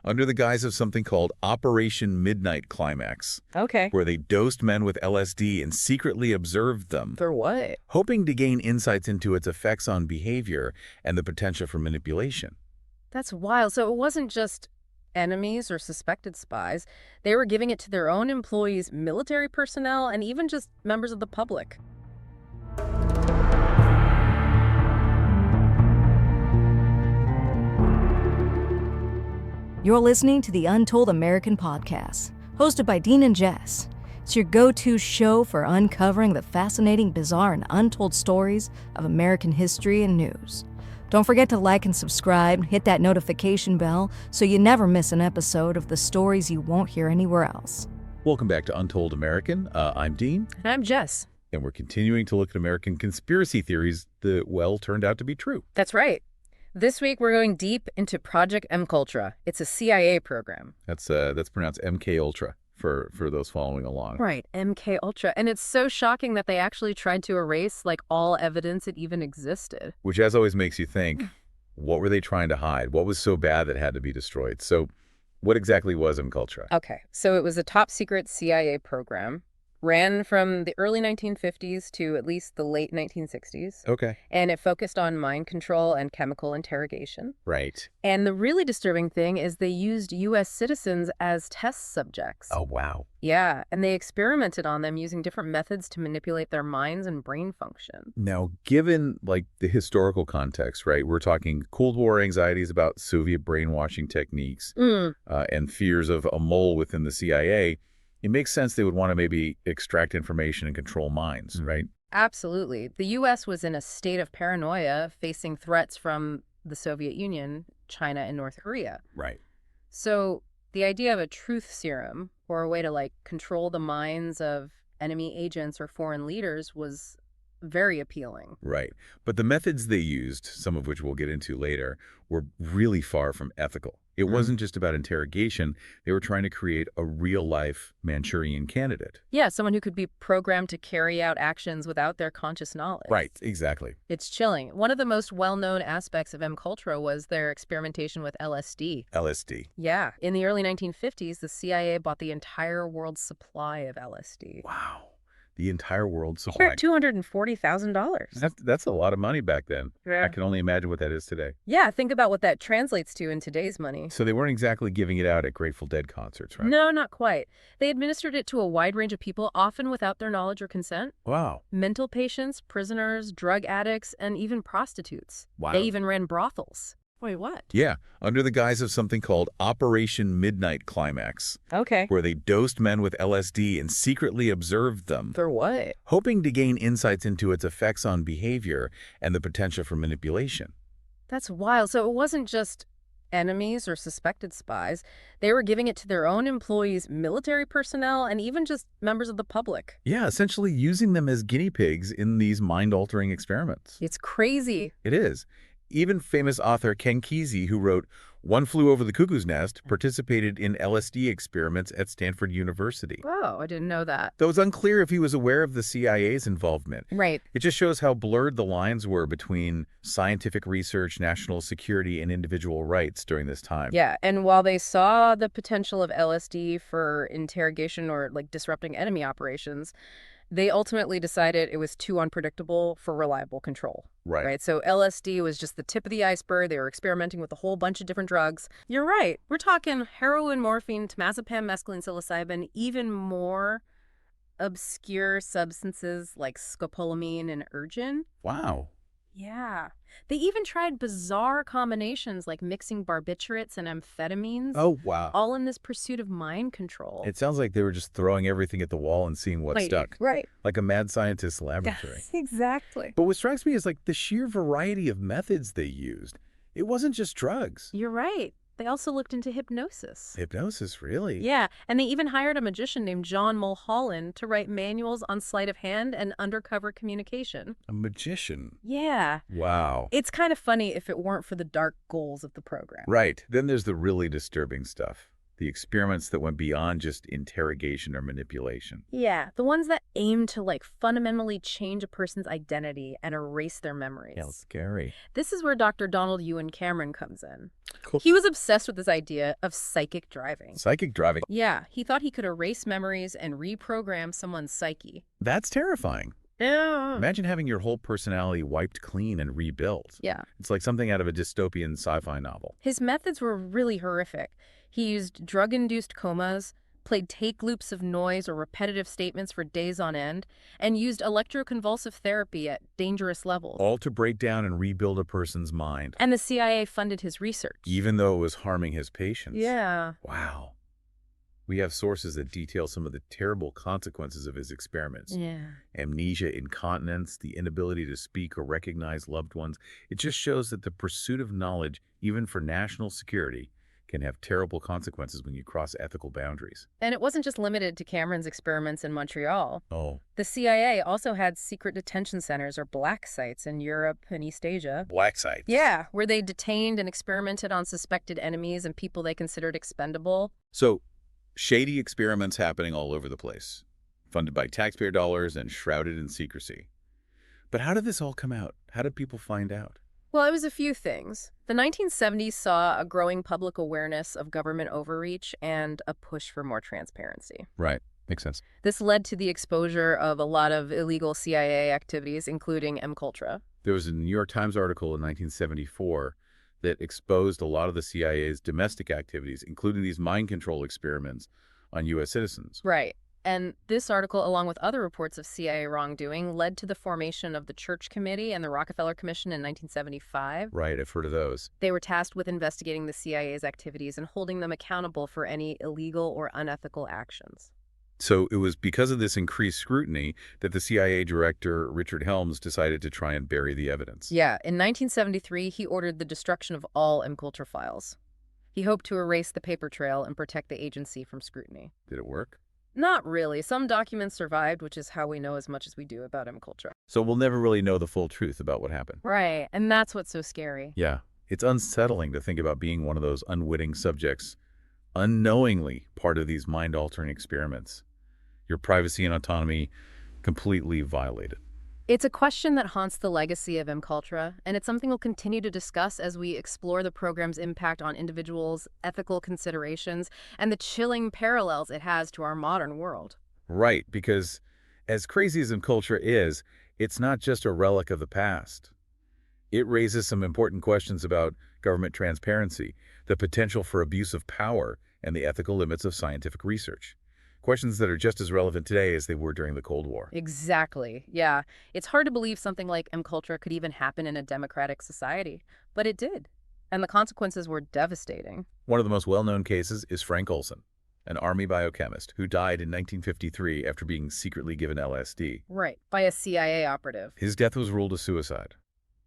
under the guise of something called Operation Midnight Climax. Okay. Where they dosed men with LSD and secretly observed them. For what? Hoping to gain insights into its effects on behavior and the potential for manipulation. That's wild. So it wasn't just enemies or suspected spies. They were giving it to their own employees, military personnel, and even just members of the public. You're listening to the Untold American Podcast, hosted by Dean and Jess. It's your go-to show for uncovering the fascinating, bizarre, and untold stories of American history and news. Don't forget to like and subscribe, hit that notification bell so you never miss an episode of the stories you won't hear anywhere else. Welcome back to Untold American. I'm Dean. And I'm Jess. And we're continuing to look at American conspiracy theories that, well, turned out to be true. That's right. This week, we're going deep into Project MKUltra. It's a CIA program. That's pronounced MKUltra for those following along. Right, MKUltra. And it's so shocking that they actually tried to erase, all evidence it even existed. Which, as always, makes you think, what were they trying to hide? What was so bad that had to be destroyed? So what exactly was MKUltra? Okay, so it was a top-secret CIA program. Ran from the early 1950s to at least the late 1960s. Okay. And it focused on mind control and chemical interrogation. Right. And the really disturbing thing is they used U.S. citizens as test subjects. Oh, wow. Yeah, and they experimented on them using different methods to manipulate their minds and brain function. Now, given, the historical context, right, we're talking Cold War anxieties about Soviet brainwashing techniques and fears of a mole within the CIA. It makes sense they would want to maybe extract information and control minds, right? Absolutely. The U.S. was in a state of paranoia, facing threats from the Soviet Union, China, and North Korea. Right. So the idea of a truth serum, or a way to, control the minds of enemy agents or foreign leaders, was very appealing. Right. But the methods they used, some of which we'll get into later, were really far from ethical. It wasn't just about interrogation. They were trying to create a real-life Manchurian candidate. Yeah, someone who could be programmed to carry out actions without their conscious knowledge. Right, exactly. It's chilling. One of the most well-known aspects of MKUltra was their experimentation with LSD. LSD. Yeah. In the early 1950s, the CIA bought the entire world's supply of LSD. Wow. The entire world's supply. $240,000. That's a lot of money back then. Yeah. I can only imagine what that is today. Yeah, think about what that translates to in today's money. So they weren't exactly giving it out at Grateful Dead concerts, right? No, not quite. They administered it to a wide range of people, often without their knowledge or consent. Wow. Mental patients, prisoners, drug addicts, and even prostitutes. Wow. They even ran brothels. Wait, what? Yeah, under the guise of something called Operation Midnight Climax. Okay. Where they dosed men with LSD and secretly observed them. For what? Hoping to gain insights into its effects on behavior and the potential for manipulation. That's wild. So it wasn't just enemies or suspected spies. They were giving it to their own employees, military personnel, and even just members of the public. Yeah, essentially using them as guinea pigs in these mind-altering experiments. It's crazy. It is. Even famous author Ken Kesey, who wrote One Flew Over the Cuckoo's Nest, participated in LSD experiments at Stanford University. Oh, I didn't know that. Though it's unclear if he was aware of the CIA's involvement. Right. It just shows how blurred the lines were between scientific research, national security, and individual rights during this time. Yeah, and while they saw the potential of LSD for interrogation or disrupting enemy operations, they ultimately decided it was too unpredictable for reliable control. Right. So LSD was just the tip of the iceberg. They were experimenting with a whole bunch of different drugs. You're right. We're talking heroin, morphine, temazepam, mescaline, psilocybin, even more obscure substances like scopolamine and ergin. Wow. Yeah. They even tried bizarre combinations like mixing barbiturates and amphetamines. Oh, wow. All in this pursuit of mind control. It sounds like they were just throwing everything at the wall and seeing what stuck. Right. Like a mad scientist's laboratory. Yes, exactly. But what strikes me is the sheer variety of methods they used. It wasn't just drugs. You're right. They also looked into hypnosis. Hypnosis, really? Yeah, and they even hired a magician named John Mulholland to write manuals on sleight of hand and undercover communication. A magician? Yeah. Wow. It's kind of funny if it weren't for the dark goals of the program. Right. Then there's the really disturbing stuff. The experiments that went beyond just interrogation or manipulation. Yeah, the ones that aim to fundamentally change a person's identity and erase their memories. Yeah, scary. This is where Dr. Donald Ewan Cameron comes in. Cool. He was obsessed with this idea of psychic driving. Psychic driving. Yeah, he thought he could erase memories and reprogram someone's psyche. That's terrifying. Yeah. Imagine having your whole personality wiped clean and rebuilt. Yeah. It's like something out of a dystopian sci-fi novel. His methods were really horrific. He used drug-induced comas, played take loops of noise or repetitive statements for days on end, and used electroconvulsive therapy at dangerous levels. All to break down and rebuild a person's mind. And the CIA funded his research. Even though it was harming his patients. Yeah. Wow. We have sources that detail some of the terrible consequences of his experiments. Yeah. Amnesia, incontinence, the inability to speak or recognize loved ones. It just shows that the pursuit of knowledge, even for national security, can have terrible consequences when you cross ethical boundaries. And it wasn't just limited to Cameron's experiments in Montreal. Oh. The CIA also had secret detention centers, or black sites, in Europe and East Asia. Black sites. Yeah, where they detained and experimented on suspected enemies and people they considered expendable. So, shady experiments happening all over the place, funded by taxpayer dollars and shrouded in secrecy. But how did this all come out? How did people find out? Well, it was a few things. The 1970s saw a growing public awareness of government overreach and a push for more transparency. Right. Makes sense. This led to the exposure of a lot of illegal CIA activities, including MKUltra. There was a New York Times article in 1974 that exposed a lot of the CIA's domestic activities, including these mind control experiments on U.S. citizens. Right. And this article, along with other reports of CIA wrongdoing, led to the formation of the Church Committee and the Rockefeller Commission in 1975. Right, I've heard of those. They were tasked with investigating the CIA's activities and holding them accountable for any illegal or unethical actions. So it was because of this increased scrutiny that the CIA director, Richard Helms, decided to try and bury the evidence. Yeah, in 1973, he ordered the destruction of all MKUltra files. He hoped to erase the paper trail and protect the agency from scrutiny. Did it work? Not really. Some documents survived, which is how we know as much as we do about MKUltra. So we'll never really know the full truth about what happened. Right, and that's what's so scary. Yeah, it's unsettling to think about being one of those unwitting subjects, unknowingly part of these mind-altering experiments. Your privacy and autonomy completely violated. It's a question that haunts the legacy of MKUltra, and it's something we'll continue to discuss as we explore the program's impact on individuals, ethical considerations, and the chilling parallels it has to our modern world. Right, because as crazy as MKUltra is, it's not just a relic of the past. It raises some important questions about government transparency, the potential for abuse of power, and the ethical limits of scientific research. Questions that are just as relevant today as they were during the Cold War. Exactly. Yeah. It's hard to believe something like MKUltra could even happen in a democratic society, but it did. And the consequences were devastating. One of the most well-known cases is Frank Olson, an army biochemist who died in 1953 after being secretly given LSD. Right. By a CIA operative. His death was ruled a suicide,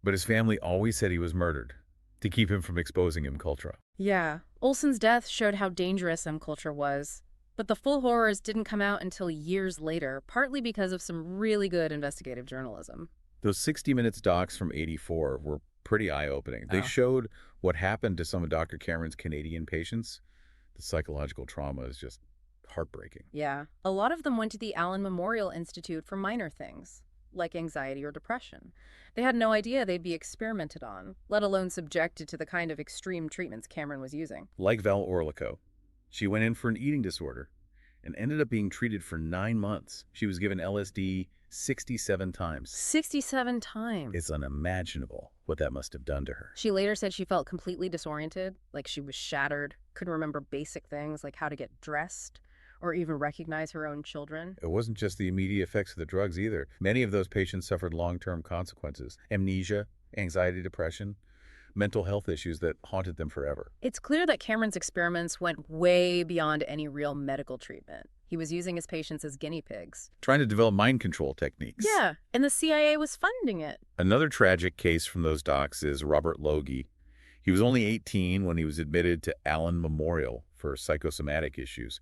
but his family always said he was murdered to keep him from exposing MKUltra. Yeah. Olson's death showed how dangerous MKUltra was. But the full horrors didn't come out until years later, partly because of some really good investigative journalism. Those 60 Minutes docs from '84 were pretty eye-opening. They showed what happened to some of Dr. Cameron's Canadian patients. The psychological trauma is just heartbreaking. Yeah. A lot of them went to the Allen Memorial Institute for minor things, like anxiety or depression. They had no idea they'd be experimented on, let alone subjected to the kind of extreme treatments Cameron was using. Like Val Orlico. She went in for an eating disorder and ended up being treated for 9 months. She was given LSD 67 times. 67 times. It's unimaginable what that must have done to her. She later said she felt completely disoriented, like she was shattered, couldn't remember basic things like how to get dressed or even recognize her own children. It wasn't just the immediate effects of the drugs either. Many of those patients suffered long-term consequences. Amnesia, anxiety, depression, mental health issues that haunted them forever. It's clear that Cameron's experiments went way beyond any real medical treatment. He was using his patients as guinea pigs. Trying to develop mind control techniques. Yeah, and the CIA was funding it. Another tragic case from those docs is Robert Logie. He was only 18 when he was admitted to Allen Memorial for psychosomatic issues,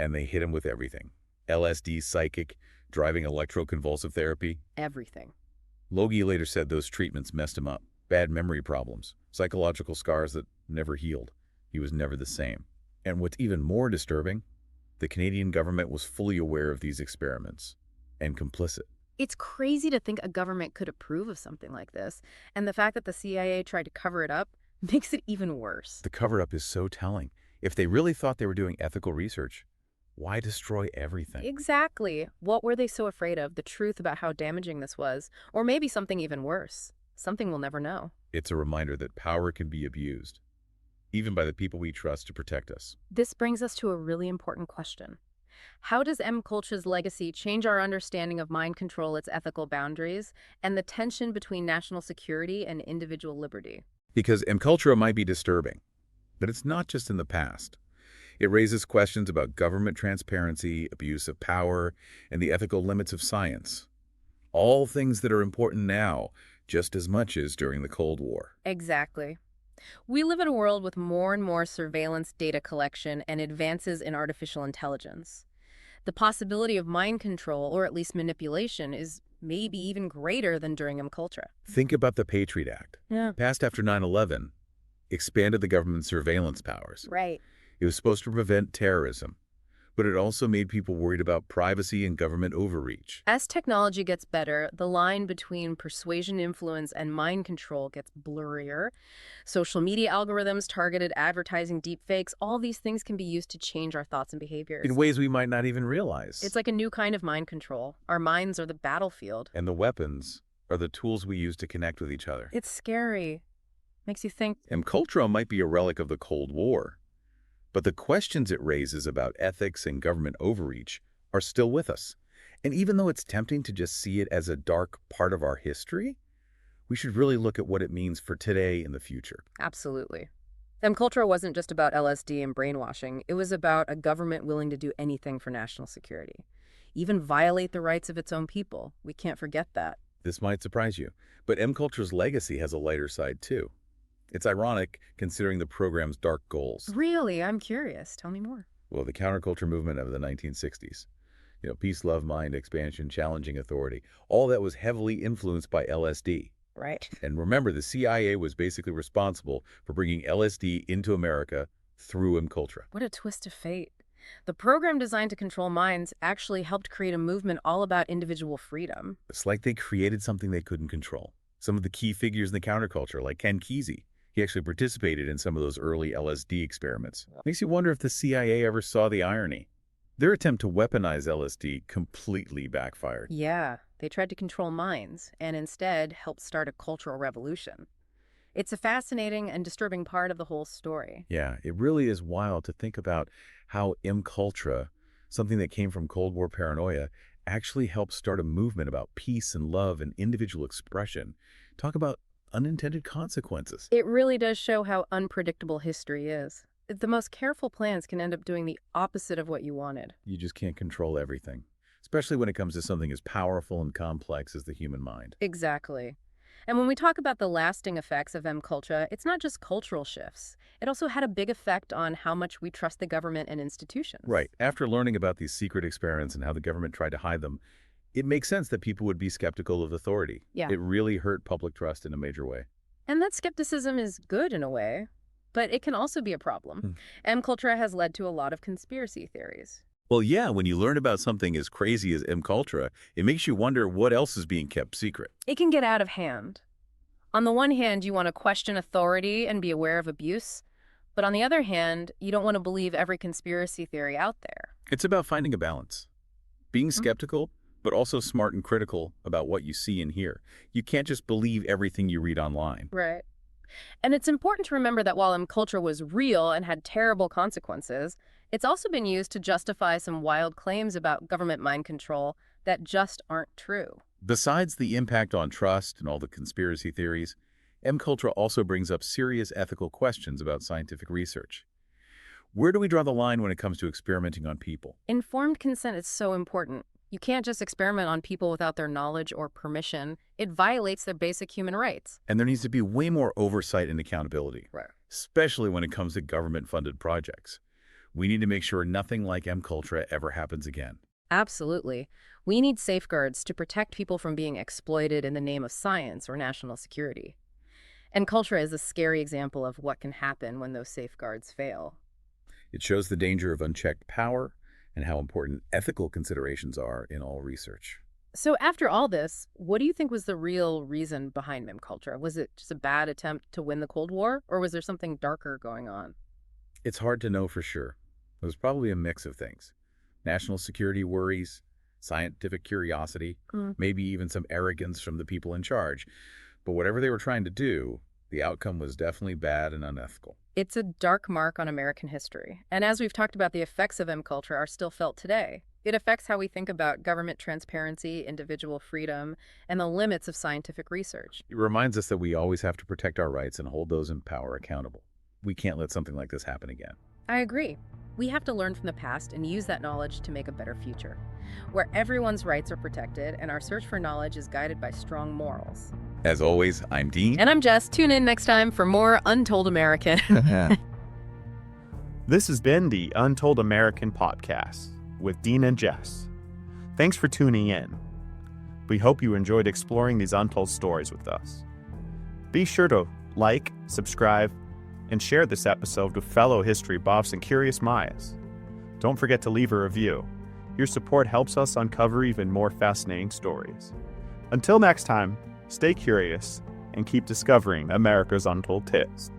and they hit him with everything. LSD, psychic, driving electroconvulsive therapy. Everything. Logie later said those treatments messed him up. Bad memory problems, psychological scars that never healed. He was never the same. And what's even more disturbing, the Canadian government was fully aware of these experiments and complicit. It's crazy to think a government could approve of something like this, and the fact that the CIA tried to cover it up makes it even worse. The cover-up is so telling. If they really thought they were doing ethical research, why destroy everything? Exactly. What were they so afraid of? The truth about how damaging this was? Or maybe something even worse. Something we'll never know. It's a reminder that power can be abused, even by the people we trust to protect us. This brings us to a really important question. How does MKUltra's legacy change our understanding of mind control, its ethical boundaries, and the tension between national security and individual liberty? Because MKUltra might be disturbing, but it's not just in the past. It raises questions about government transparency, abuse of power, and the ethical limits of science. All things that are important now, just as much as during the Cold War. Exactly. We live in a world with more and more surveillance data collection and advances in artificial intelligence. The possibility of mind control, or at least manipulation, is maybe even greater than during MKUltra. Think about the Patriot Act. Yeah. Passed after 9/11, expanded the government's surveillance powers. Right. It was supposed to prevent terrorism, but it also made people worried about privacy and government overreach. As technology gets better, the line between persuasion, influence, and mind control gets blurrier. Social media algorithms, targeted advertising, deepfakes, all these things can be used to change our thoughts and behaviors. In ways we might not even realize. It's like a new kind of mind control. Our minds are the battlefield. And the weapons are the tools we use to connect with each other. It's scary. Makes you think. MKUltra might be a relic of the Cold War, but the questions it raises about ethics and government overreach are still with us. And even though it's tempting to just see it as a dark part of our history, we should really look at what it means for today and the future. Absolutely. MKUltra wasn't just about LSD and brainwashing. It was about a government willing to do anything for national security, even violate the rights of its own people. We can't forget that. This might surprise you, but MKUltra's legacy has a lighter side too. It's ironic considering the program's dark goals. Really? I'm curious. Tell me more. Well, the counterculture movement of the 1960s. Peace, love, mind, expansion, challenging authority. All that was heavily influenced by LSD. Right. And remember, the CIA was basically responsible for bringing LSD into America through MKUltra. What a twist of fate. The program designed to control minds actually helped create a movement all about individual freedom. It's like they created something they couldn't control. Some of the key figures in the counterculture, like Ken Kesey, he actually participated in some of those early LSD experiments. Makes you wonder if the CIA ever saw the irony. Their attempt to weaponize LSD completely backfired. Yeah, they tried to control minds and instead helped start a cultural revolution. It's a fascinating and disturbing part of the whole story. Yeah, it really is wild to think about how MKUltra, something that came from Cold War paranoia, actually helped start a movement about peace and love and individual expression. Talk about unintended consequences. It really does show how unpredictable history is. The most careful plans can end up doing the opposite of what you wanted. You just can't control everything, especially when it comes to something as powerful and complex as the human mind. Exactly. And when we talk about the lasting effects of MKUltra, it's not just cultural shifts. It also had a big effect on how much we trust the government and institutions. Right. After learning about these secret experiments and how the government tried to hide them, it makes sense that people would be skeptical of authority. Yeah. It really hurt public trust in a major way. And that skepticism is good in a way, but it can also be a problem. MKUltra has led to a lot of conspiracy theories. Well, yeah, when you learn about something as crazy as MKUltra, it makes you wonder what else is being kept secret. It can get out of hand. On the one hand, you want to question authority and be aware of abuse, but on the other hand, you don't want to believe every conspiracy theory out there. It's about finding a balance. Being skeptical, but also smart and critical about what you see and hear. You can't just believe everything you read online. Right. And it's important to remember that while MKUltra was real and had terrible consequences, it's also been used to justify some wild claims about government mind control that just aren't true. Besides the impact on trust and all the conspiracy theories, MKUltra also brings up serious ethical questions about scientific research. Where do we draw the line when it comes to experimenting on people? Informed consent is so important. You can't just experiment on people without their knowledge or permission. It violates their basic human rights. And there needs to be way more oversight and accountability, Right. especially when it comes to government-funded projects. We need to make sure nothing like MKUltra ever happens again. Absolutely. We need safeguards to protect people from being exploited in the name of science or national security. And MKUltra is a scary example of what can happen when those safeguards fail. It shows the danger of unchecked power and how important ethical considerations are in all research. So after all this, what do you think was the real reason behind MKUltra? Was it just a bad attempt to win the Cold War, or was there something darker going on? It's hard to know for sure. It was probably a mix of things. National security worries, scientific curiosity, maybe even some arrogance from the people in charge. But whatever they were trying to do, the outcome was definitely bad and unethical. It's a dark mark on American history. And as we've talked about, the effects of MKUltra are still felt today. It affects how we think about government transparency, individual freedom, and the limits of scientific research. It reminds us that we always have to protect our rights and hold those in power accountable. We can't let something like this happen again. I agree. We have to learn from the past and use that knowledge to make a better future, where everyone's rights are protected and our search for knowledge is guided by strong morals. As always, I'm Dean. And I'm Jess. Tune in next time for more Untold American. This has been the Untold American Podcast with Dean and Jess. Thanks for tuning in. We hope you enjoyed exploring these untold stories with us. Be sure to like, subscribe, and share this episode with fellow history buffs and curious minds. Don't forget to leave a review. Your support helps us uncover even more fascinating stories. Until next time, stay curious and keep discovering America's untold tales.